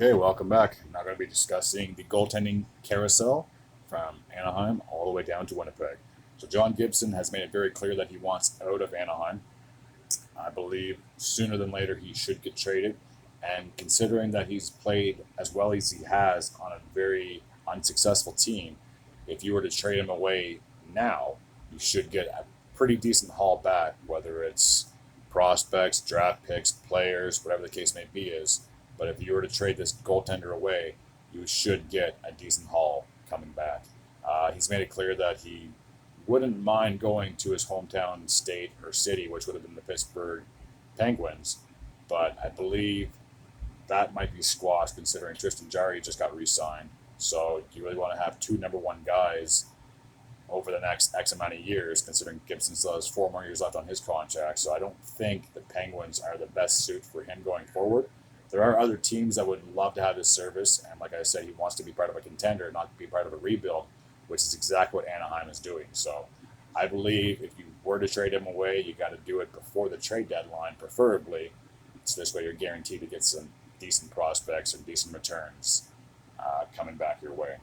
Okay, welcome back. I'm now going to be discussing the goaltending carousel from Anaheim all the way down to Winnipeg. So John Gibson has made it very clear that he wants out of Anaheim. I believe sooner than later he should get traded. And considering that he's played as well as he has on a very unsuccessful team, if you were to trade him away now, you should get a pretty decent haul back, whether it's prospects, draft picks, players, whatever the case may be is. But if you were to trade this goaltender away, you should get a decent haul coming back. He's made it clear that he wouldn't mind going to his hometown state or city, which would have been the Pittsburgh Penguins. But I believe that might be squashed considering Tristan Jarry just got re-signed. So you really want to have two number one guys over the next X amount of years, considering Gibson still has 4 more years left on his contract. So I don't think the Penguins are the best suit for him going forward. There are other teams that would love to have his service, and like I said, he wants to be part of a contender, not be part of a rebuild, which is exactly what Anaheim is doing. So I believe if you were to trade him away, you got to do it before the trade deadline, preferably. So this way you're guaranteed to get some decent prospects or decent returns coming back your way.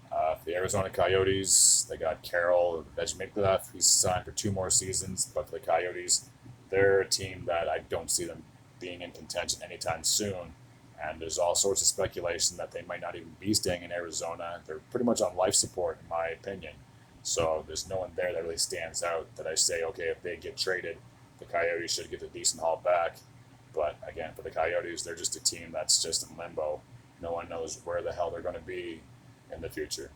For the Arizona Coyotes, they got Carroll Vejmiklov. He's signed for 2 more seasons, but for the Coyotes, they're a team that I don't see them being in contention anytime soon. And there's all sorts of speculation that they might not even be staying in Arizona. They're pretty much on life support, in my opinion. So there's no one there that really stands out that I say, okay, if they get traded, the Coyotes should get a decent haul back. But again, for the Coyotes, they're just a team that's just in limbo. No one knows where the hell they're going to be in the future.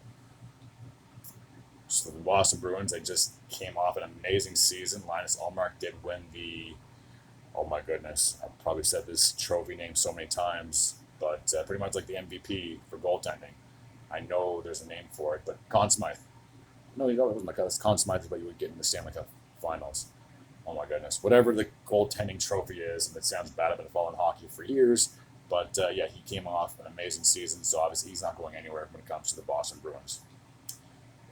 So the Boston Bruins, they just came off an amazing season. Linus Ullmark did win the, oh my goodness, I've probably said this trophy name so many times, but pretty much like the MVP for goaltending. I know there's a name for it, but Conn Smythe. No, it wasn't like that. Conn Smythe is what you would get in the Stanley Cup Finals. Oh my goodness. Whatever the goaltending trophy is, and it sounds bad, I've been following hockey for years, but yeah, he came off an amazing season, so obviously he's not going anywhere when it comes to the Boston Bruins.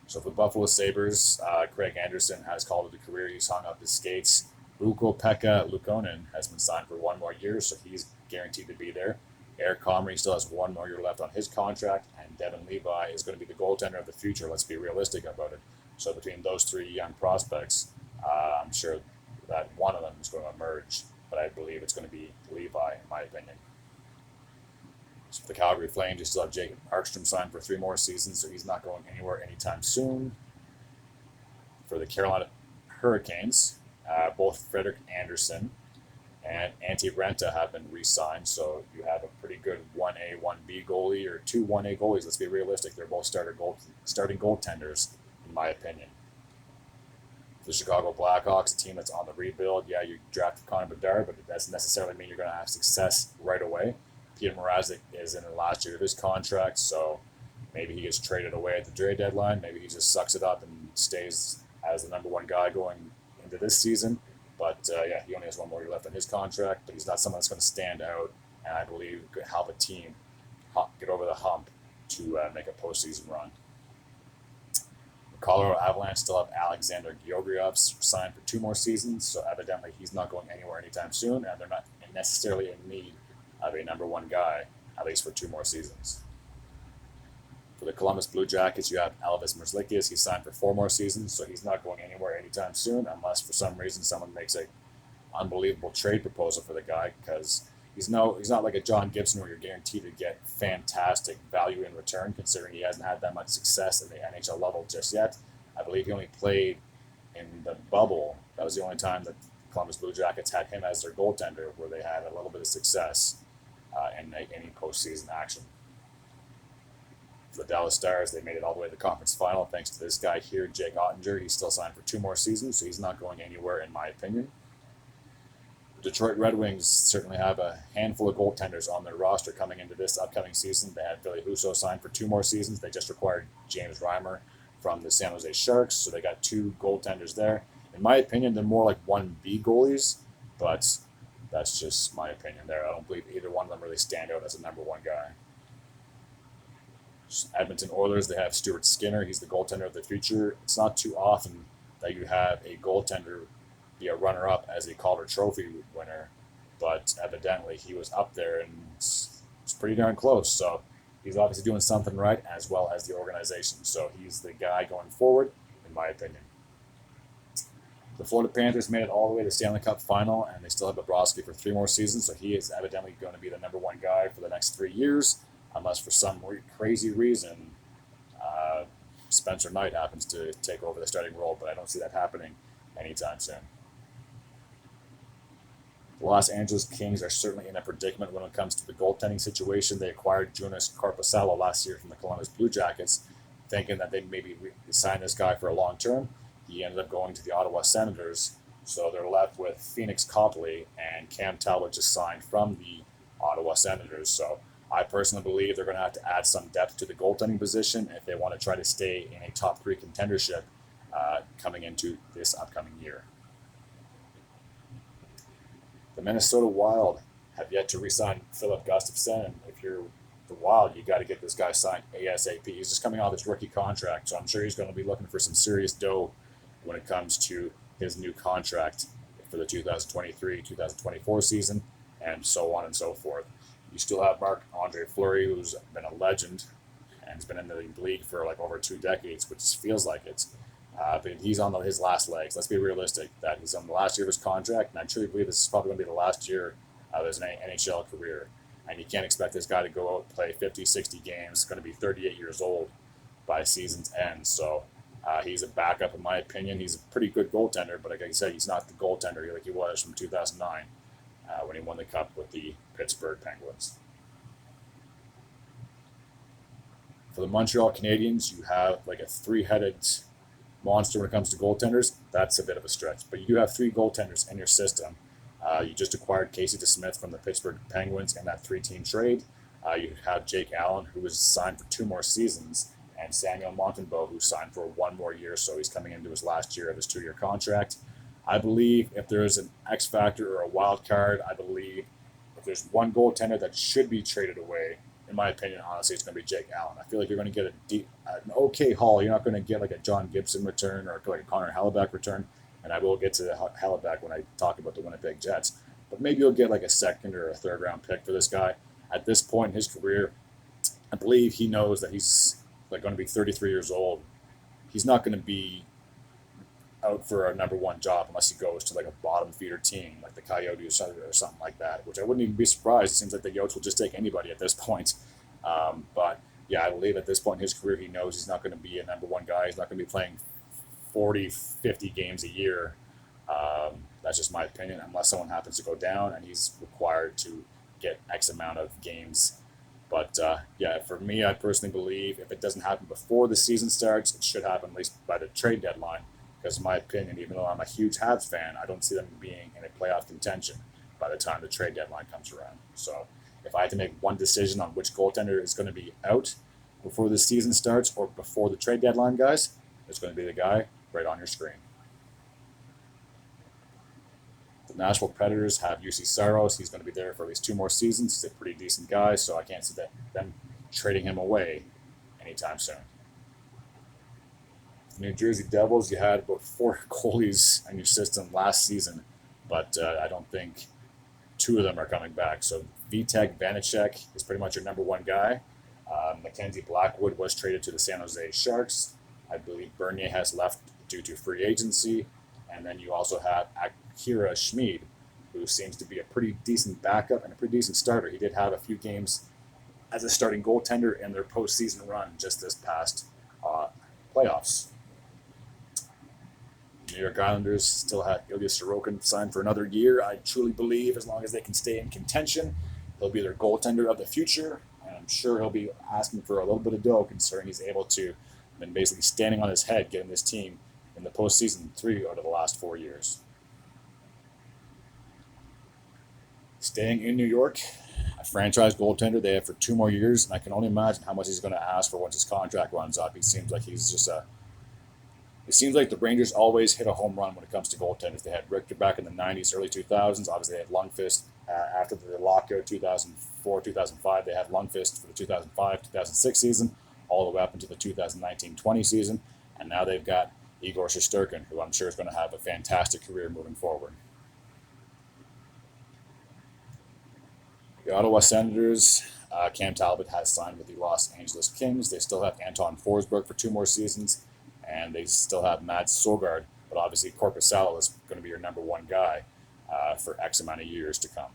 So for the Buffalo Sabres, Craig Anderson has called it a career. He's hung up his skates. Ukko-Pekka Luukkonen has been signed for 1 more year, so he's guaranteed to be there. Eric Comrie still has 1 more year left on his contract, and Devin Levi is going to be the goaltender of the future. Let's be realistic about it. So between those three young prospects, I'm sure that one of them is going to emerge, but I believe it's going to be Levi, in my opinion. So for the Calgary Flames, you still have Jacob Markstrom signed for 3 more seasons, so he's not going anywhere anytime soon. For the Carolina Hurricanes, both Frederik Andersen and Antti Renta have been re-signed, so you have a pretty good 1A, 1B goalie, or two 1A goalies. Let's be realistic. They're both starting goaltenders, in my opinion. For the Chicago Blackhawks, a team that's on the rebuild, yeah, you drafted Connor Bedard, but it doesn't necessarily mean you're going to have success right away. Peter Mrazek is in the last year of his contract, so maybe he gets traded away at the trade deadline. Maybe he just sucks it up and stays as the number one guy going into this season. But yeah, he only has 1 more year left on his contract, but he's not someone that's going to stand out, and I believe could help a team get over the hump to make a postseason run. The Colorado Avalanche still have Alexander Georgiev signed for 2 more seasons, so evidently he's not going anywhere anytime soon, and they're not necessarily in need of a number one guy, at least for 2 more seasons. For the Columbus Blue Jackets, you have Elvis Merzlikis. He's signed for 4 more seasons, so he's not going anywhere anytime soon, unless for some reason someone makes an unbelievable trade proposal for the guy, because he's not like a John Gibson where you're guaranteed to get fantastic value in return, considering he hasn't had that much success at the NHL level just yet. I believe he only played in the bubble. That was the only time that Columbus Blue Jackets had him as their goaltender, where they had a little bit of success in any postseason action. For the Dallas Stars, they made it all the way to the conference final thanks to this guy here, Jake Ottinger. He's still signed for 2 more seasons, so he's not going anywhere, in my opinion. The Detroit Red Wings certainly have a handful of goaltenders on their roster coming into this upcoming season. They had Billy Husso signed for 2 more seasons. They just acquired James Reimer from the San Jose Sharks, so they got 2 goaltenders there. In my opinion, they're more like 1B goalies, but that's just my opinion there. I don't believe either one of them really stand out as a number one guy. Edmonton Oilers, they have Stuart Skinner. He's the goaltender of the future. It's not too often that you have a goaltender be a runner-up as a Calder Trophy winner but evidently he was up there and it's pretty darn close. So he's obviously doing something right, as well as the organization. So he's the guy going forward, in my opinion. The Florida Panthers made it all the way to the Stanley Cup final, and they still have Bobrovsky for 3 more seasons. So he is evidently going to be the number one guy for the next 3 years, unless for some crazy reason Spencer Knight happens to take over the starting role. But I don't see that happening anytime soon. The Los Angeles Kings are certainly in a predicament when it comes to the goaltending situation. They acquired Jonas Corposalo last year from the Columbus Blue Jackets, thinking that they'd maybe sign this guy for a long term. He ended up going to the Ottawa Senators, so they're left with Phoenix Copley, and Cam Talbot just signed from the Ottawa Senators. So I personally believe they're going to have to add some depth to the goaltending position if they want to try to stay in a top three contendership coming into this upcoming year. The Minnesota Wild have yet to re-sign Philip Gustafsson, and if you're the Wild, you got to get this guy signed ASAP. He's just coming off his rookie contract, so I'm sure he's going to be looking for some serious dough when it comes to his new contract for the 2023-2024 season, and so on and so forth. You still have Marc-Andre Fleury, who's been a legend and has been in the league for like over 2 decades, which feels like it. But he's on his last legs. Let's be realistic that he's on the last year of his contract, and I truly believe this is probably going to be the last year of his NHL career. And you can't expect this guy to go out and play 50, 60 games. He's going to be 38 years old by season's end. So he's a backup, in my opinion. He's a pretty good goaltender, but like I said, he's not the goaltender like he was from 2009 when he won the Cup with the Pittsburgh Penguins. For the Montreal Canadiens, you have like a three-headed monster when it comes to goaltenders. That's a bit of a stretch, but you do have 3 goaltenders in your system. You just acquired Casey DeSmith from the Pittsburgh Penguins in that 3-team trade. You have Jake Allen, who was signed for 2 more seasons, and Samuel Montembeault, who signed for 1 more year, so he's coming into his last year of his 2-year contract. I believe if there is an X factor or a wild card, I believe if there's one goaltender that should be traded away, in my opinion, honestly, it's going to be Jake Allen. I feel like you're going to get an okay haul. You're not going to get like a John Gibson return or like a Connor Hellebuck return. And I will get to Hellebuck when I talk about the Winnipeg Jets. But maybe you'll get like a second or a third round pick for this guy. At this point in his career, I believe he knows that he's like going to be 33 years old. He's not going to be out for a number one job unless he goes to like a bottom feeder team like the Coyotes or something like that, which I wouldn't even be surprised. It seems like the Yotes will just take anybody at this point. But yeah, I believe at this point in his career, he knows he's not going to be a number one guy. He's not going to be playing 40, 50 games a year. That's just my opinion, unless someone happens to go down and he's required to get X amount of games. But yeah, for me, I personally believe if it doesn't happen before the season starts, it should happen at least by the trade deadline. Because in my opinion, even though I'm a huge Habs fan, I don't see them being in a playoff contention by the time the trade deadline comes around. So if I had to make one decision on which goaltender is going to be out before the season starts or before the trade deadline, guys, it's going to be the guy right on your screen. The Nashville Predators have UC Saros. He's going to be there for at least 2 more seasons. He's a pretty decent guy, so I can't see them trading him away anytime soon. The New Jersey Devils, you had about 4 goalies in your system last season, but I don't think 2 of them are coming back. So Vitek Vanacek is pretty much your number one guy. Mackenzie Blackwood was traded to the San Jose Sharks. I believe Bernier has left due to free agency. And then you also have Akira Schmid, who seems to be a pretty decent backup and a pretty decent starter. He did have a few games as a starting goaltender in their postseason run just this past playoffs. New York Islanders still have Ilya Sorokin signed for another year. I truly believe as long as they can stay in contention, he'll be their goaltender of the future. And I'm sure he'll be asking for a little bit of dough considering he's able to been basically standing on his head getting this team in the postseason 3 out of the last 4 years. Staying in New York, a franchise goaltender they have for 2 more years, and I can only imagine how much he's going to ask for once his contract runs up. It seems like the Rangers always hit a home run when it comes to goaltenders. They had Richter back in the 90s, early 2000s. Obviously, they had Lundqvist after the lockout 2004, 2005. They had Lundqvist for the 2005-2006 season, all the way up into the 2019-20 season. And now they've got Igor Shesterkin, who I'm sure is going to have a fantastic career moving forward. The Ottawa Senators, Cam Talbot has signed with the Los Angeles Kings. They still have Anton Forsberg for 2 more seasons, and they still have Mads Sogard. But obviously, Korpisalo is going to be your number one guy for X amount of years to come.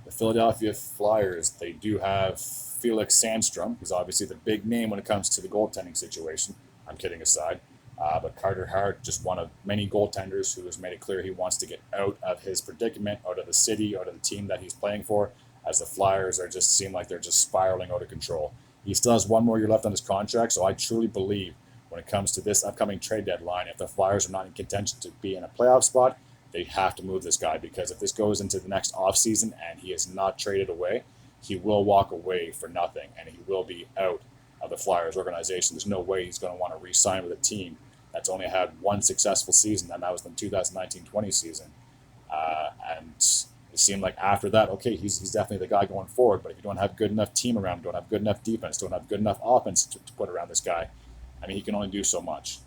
The Philadelphia Flyers, they do have Felix Sandstrom, who's obviously the big name when it comes to the goaltending situation. I'm kidding aside. But Carter Hart, just one of many goaltenders who has made it clear he wants to get out of his predicament, out of the city, out of the team that he's playing for, as the Flyers are just seem like they're just spiraling out of control. He still has 1 more year left on his contract, so I truly believe when it comes to this upcoming trade deadline, if the Flyers are not in contention to be in a playoff spot, they have to move this guy, because if this goes into the next offseason and he is not traded away, he will walk away for nothing and he will be out of the Flyers organization. There's no way he's going to want to re-sign with a team that's only had one successful season, and that was the 2019-20 season. And it seemed like after that, okay, he's definitely the guy going forward, but if you don't have good enough team around him, don't have good enough defense, don't have good enough offense to put around this guy, I mean, he can only do so much.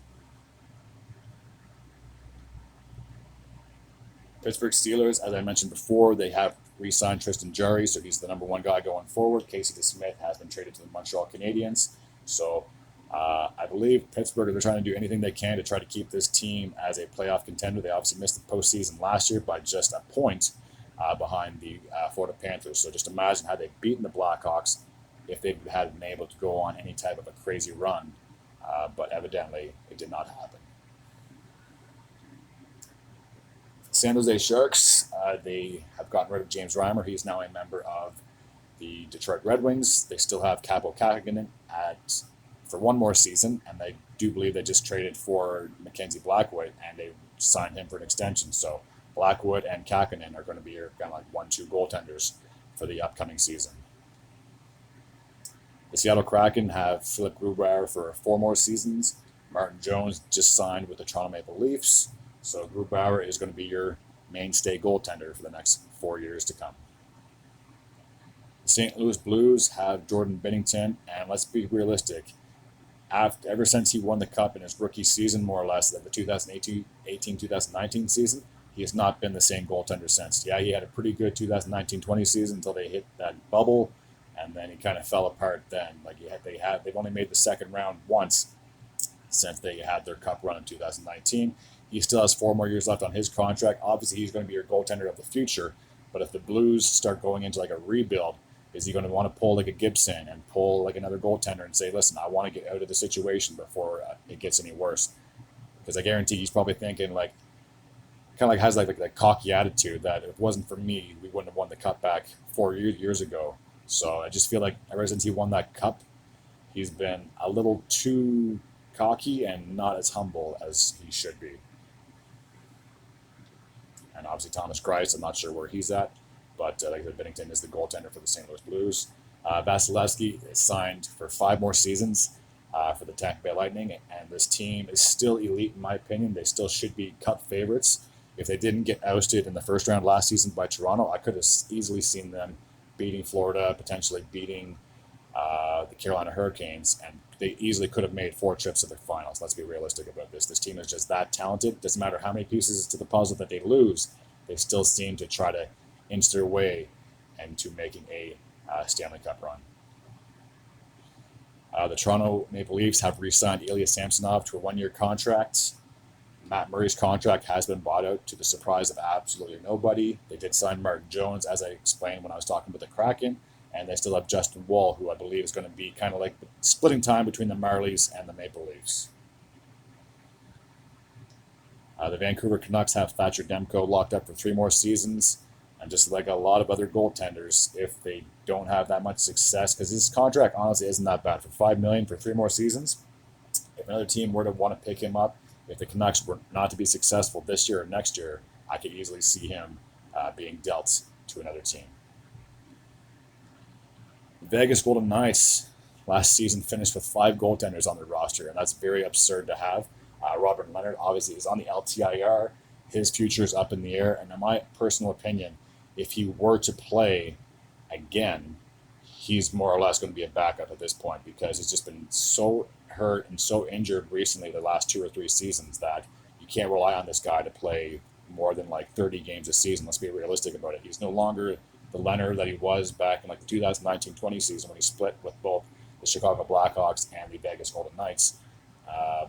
Pittsburgh Steelers, as I mentioned before, they have re-signed Tristan Jarry, so he's the number one guy going forward. Casey DeSmith has been traded to the Montreal Canadiens. So I believe Pittsburgh, they're trying to do anything they can to try to keep this team as a playoff contender. They obviously missed the postseason last year by just a point behind the Florida Panthers. So just imagine how they've beaten the Blackhawks if they had been able to go on any type of a crazy run. But evidently, it did not happen. San Jose Sharks, they have gotten rid of James Reimer. He's now a member of the Detroit Red Wings. They still have Capo Kakinen for 1 more season, and they do believe they just traded for Mackenzie Blackwood, and they signed him for an extension. So Blackwood and Kakinen are going to be your kind of like 1-2 goaltenders for the upcoming season. The Seattle Kraken have Philip Grubauer for 4 more seasons. Martin Jones just signed with the Toronto Maple Leafs. So Grubauer is going to be your mainstay goaltender for the next 4 years to come. The St. Louis Blues have Jordan Binnington, and let's be realistic. Ever since he won the Cup in his rookie season, more or less, the 2018-2019 season, he has not been the same goaltender since. Yeah, he had a pretty good 2019-20 season until they hit that bubble, and then he kind of fell apart then. They've only made the second round once since they had their Cup run in 2019. He still has 4 more years left on his contract. Obviously, he's going to be your goaltender of the future. But if the Blues start going into like a rebuild, is he going to want to pull like a Gibson and pull like another goaltender and say, listen, I want to get out of the situation before it gets any worse? Because I guarantee he's probably thinking like, kind of like has like that cocky attitude that if it wasn't for me, we wouldn't have won the Cup back 4 years ago. So I just feel like ever since he won that Cup, he's been a little too cocky and not as humble as he should be. And obviously Thomas Greiss, I'm not sure where he's at, but like I said, Binnington is the goaltender for the St. Louis Blues. Vasilevsky is signed for 5 more seasons for the Tampa Bay Lightning, and this team is still elite in my opinion. They still should be Cup favorites. If they didn't get ousted in the first round last season by Toronto, I could have easily seen them beating Florida, potentially beating the Carolina Hurricanes, and they easily could have made 4 trips to the finals. Let's be realistic about this. This team is just that talented. Doesn't matter how many pieces to the puzzle that they lose, they still seem to try to inch their way into making a Stanley Cup run. The Toronto Maple Leafs have re-signed Ilya Samsonov to a 1-year contract. Matt Murray's contract has been bought out to the surprise of absolutely nobody. They did sign Martin Jones, as I explained when I was talking about the Kraken, and they still have Justin Wall, who I believe is going to be kind of like the splitting time between the Marlies and the Maple Leafs. The Vancouver Canucks have Thatcher Demko locked up for 3 more seasons, and just like a lot of other goaltenders, if they don't have that much success, because his contract honestly isn't that bad for $5 million for 3 more seasons. If another team were to want to pick him up, if the Canucks were not to be successful this year or next year, I could easily see him being dealt to another team. Vegas Golden Knights last season finished with 5 goaltenders on their roster, and that's very absurd to have. Robert Leonard obviously is on the LTIR. His future is up in the air, and in my personal opinion, if he were to play again, he's more or less going to be a backup at this point, because he's just been so hurt and so injured recently the last 2 or 3 seasons that you can't rely on this guy to play more than like 30 games a season. Let's be realistic about it. He's no longer the Leonard that he was back in like the 2019-20 season when he split with both the Chicago Blackhawks and the Vegas Golden Knights. Uh,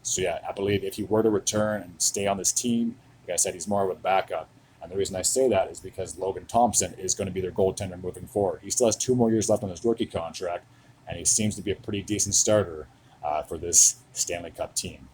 so yeah, I believe if he were to return and stay on this team, like I said, he's more of a backup. And the reason I say that is because Logan Thompson is going to be their goaltender moving forward. He still has 2 more years left on his rookie contract, and he seems to be a pretty decent starter for this Stanley Cup team.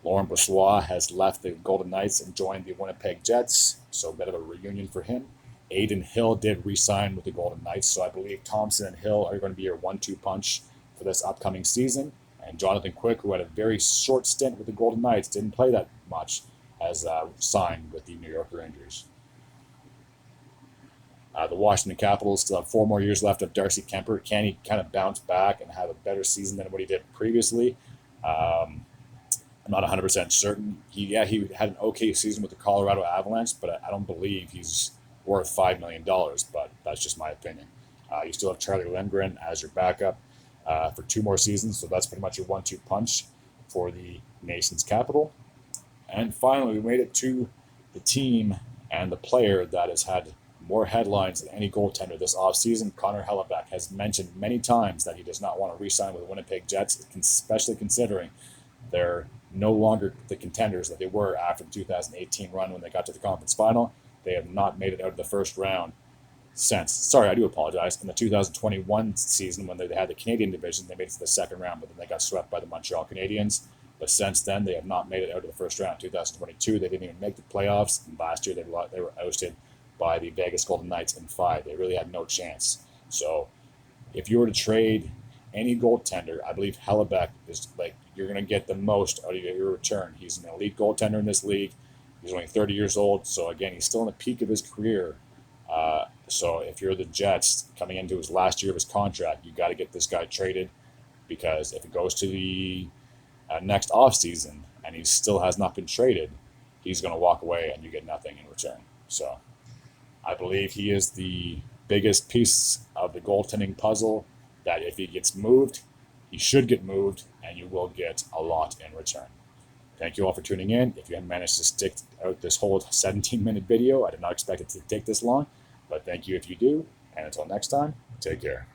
Laurent Brossoit has left the Golden Knights and joined the Winnipeg Jets, so a bit of a reunion for him. Adin Hill did re-sign with the Golden Knights, so I believe Thompson and Hill are going to be your 1-2 punch for this upcoming season. And Jonathan Quick, who had a very short stint with the Golden Knights, didn't play that much, has signed with the New York Rangers. The Washington Capitals still have 4 more years left of Darcy Kemper. Can he kind of bounce back and have a better season than what he did previously? I'm not 100% certain. He had an okay season with the Colorado Avalanche, but I don't believe he's worth $5 million, but that's just my opinion. You still have Charlie Lindgren as your backup for 2 more seasons, so that's pretty much your 1-2 punch for the nation's capital. And finally, we made it to the team and the player that has had more headlines than any goaltender this offseason. Connor Hellebuyck has mentioned many times that he does not want to re-sign with the Winnipeg Jets, especially considering they're no longer the contenders that they were after the 2018 run when they got to the conference final. They have not made it out of the first round since. Sorry, I do apologize. In the 2021 season, when they had the Canadian division, they made it to the second round, but then they got swept by the Montreal Canadiens. But since then, they have not made it out of the first round. 2022, they didn't even make the playoffs. And last year, they were ousted by the Vegas Golden Knights in 5. They really had no chance. So if you were to trade any goaltender, I believe Hellebuyck is like, you're going to get the most out of your return. He's an elite goaltender in this league. He's only 30 years old. So again, he's still in the peak of his career. So if you're the Jets coming into his last year of his contract, you got to get this guy traded, because if it goes to the next offseason and he still has not been traded, he's going to walk away and you get nothing in return. So I believe he is the biggest piece of the goaltending puzzle that if he gets moved, he should get moved, and you will get a lot in return. Thank you all for tuning in. If you haven't managed to stick out this whole 17-minute video, I did not expect it to take this long, but thank you if you do. And until next time, take care.